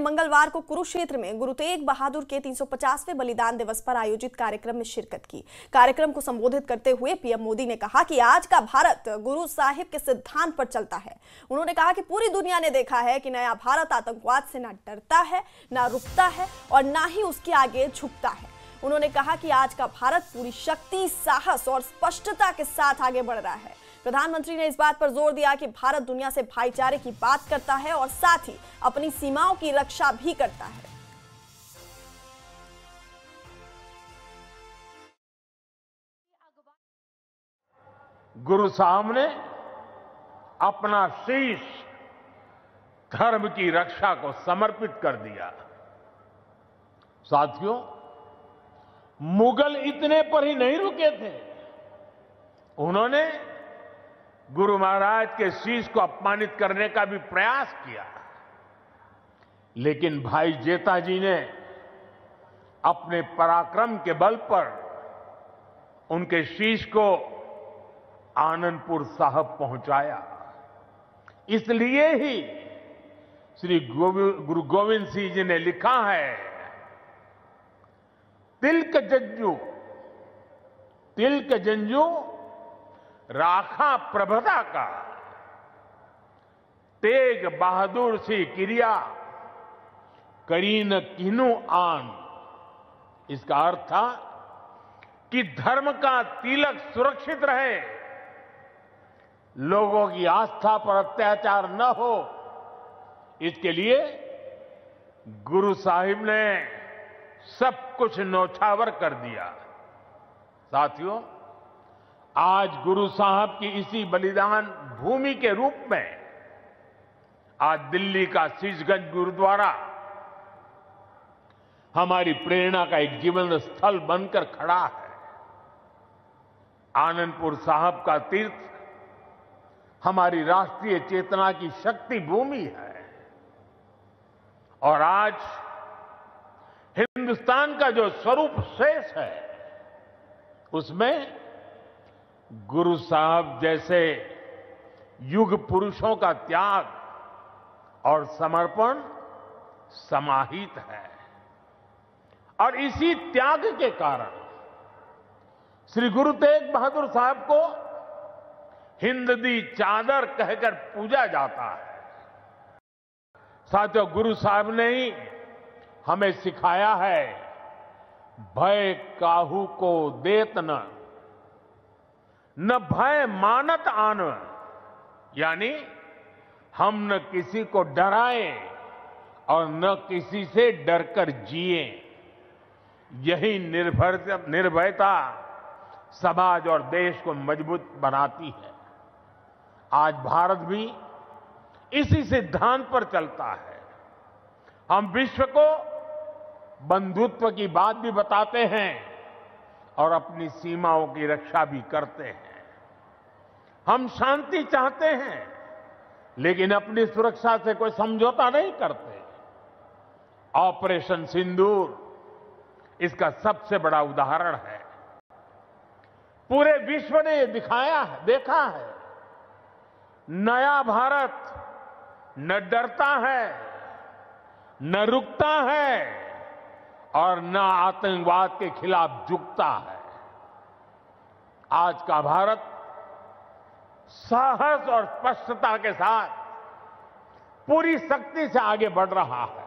मंगलवार को कुरुक्षेत्र में गुरु तेग बहादुर के 350वें बलिदान दिवस पर आयोजित कार्यक्रम में शिरकत की। कार्यक्रम को संबोधित करते हुए पीएम मोदी ने कहा कि आज का भारत गुरु साहिब के सिद्धांत पर चलता है। उन्होंने कहा कि पूरी दुनिया ने देखा है कि नया भारत आतंकवाद से ना डरता है, ना रुकता है और ना ही उसके आगे झुकता है। उन्होंने कहा कि आज का भारत पूरी शक्ति, साहस और स्पष्टता के साथ आगे बढ़ रहा है। प्रधानमंत्री ने इस बात पर जोर दिया कि भारत दुनिया से भाईचारे की बात करता है और साथ ही अपनी सीमाओं की रक्षा भी करता है। गुरु साहब ने अपना शीश धर्म की रक्षा को समर्पित कर दिया। साथियों, मुगल इतने पर ही नहीं रुके थे। उन्होंने गुरु महाराज के शीश को अपमानित करने का भी प्रयास किया, लेकिन भाई जेठा जी ने अपने पराक्रम के बल पर उनके शीश को आनंदपुर साहब पहुंचाया। इसलिए ही श्री गुरु गोविंद सिंह जी ने लिखा है, तिलक जंजू राखा प्रभता का, तेग बहादुर सी क्रिया करीन किन्नु आन। इसका अर्थ था कि धर्म का तिलक सुरक्षित रहे, लोगों की आस्था पर अत्याचार न हो, इसके लिए गुरु साहिब ने सब कुछ न्यौछावर कर दिया। साथियों, आज गुरु साहब की इसी बलिदान भूमि के रूप में आज दिल्ली का शीशगंज गुरुद्वारा हमारी प्रेरणा का एक जीवन स्थल बनकर खड़ा है। आनंदपुर साहब का तीर्थ हमारी राष्ट्रीय चेतना की शक्ति भूमि है और आज हिंदुस्तान का जो स्वरूप शेष है, उसमें गुरु साहब जैसे युग पुरुषों का त्याग और समर्पण समाहित है। और इसी त्याग के कारण श्री गुरु तेग बहादुर साहब को हिंद दी चादर कहकर पूजा जाता है। साथियों, गुरु साहब ने ही हमें सिखाया है, भय काहू को देत न भय मानत आन, यानी हम न किसी को डराएं और न किसी से डरकर जिए। यही निर्भयता समाज और देश को मजबूत बनाती है। आज भारत भी इसी सिद्धांत पर चलता है। हम विश्व को बंधुत्व की बात भी बताते हैं और अपनी सीमाओं की रक्षा भी करते हैं। हम शांति चाहते हैं, लेकिन अपनी सुरक्षा से कोई समझौता नहीं करते। ऑपरेशन सिंदूर इसका सबसे बड़ा उदाहरण है। पूरे विश्व ने ये देखा है, नया भारत न डरता है, न रुकता है और न आतंकवाद के खिलाफ झुकता है। आज का भारत साहस और स्पष्टता के साथ पूरी शक्ति से आगे बढ़ रहा है।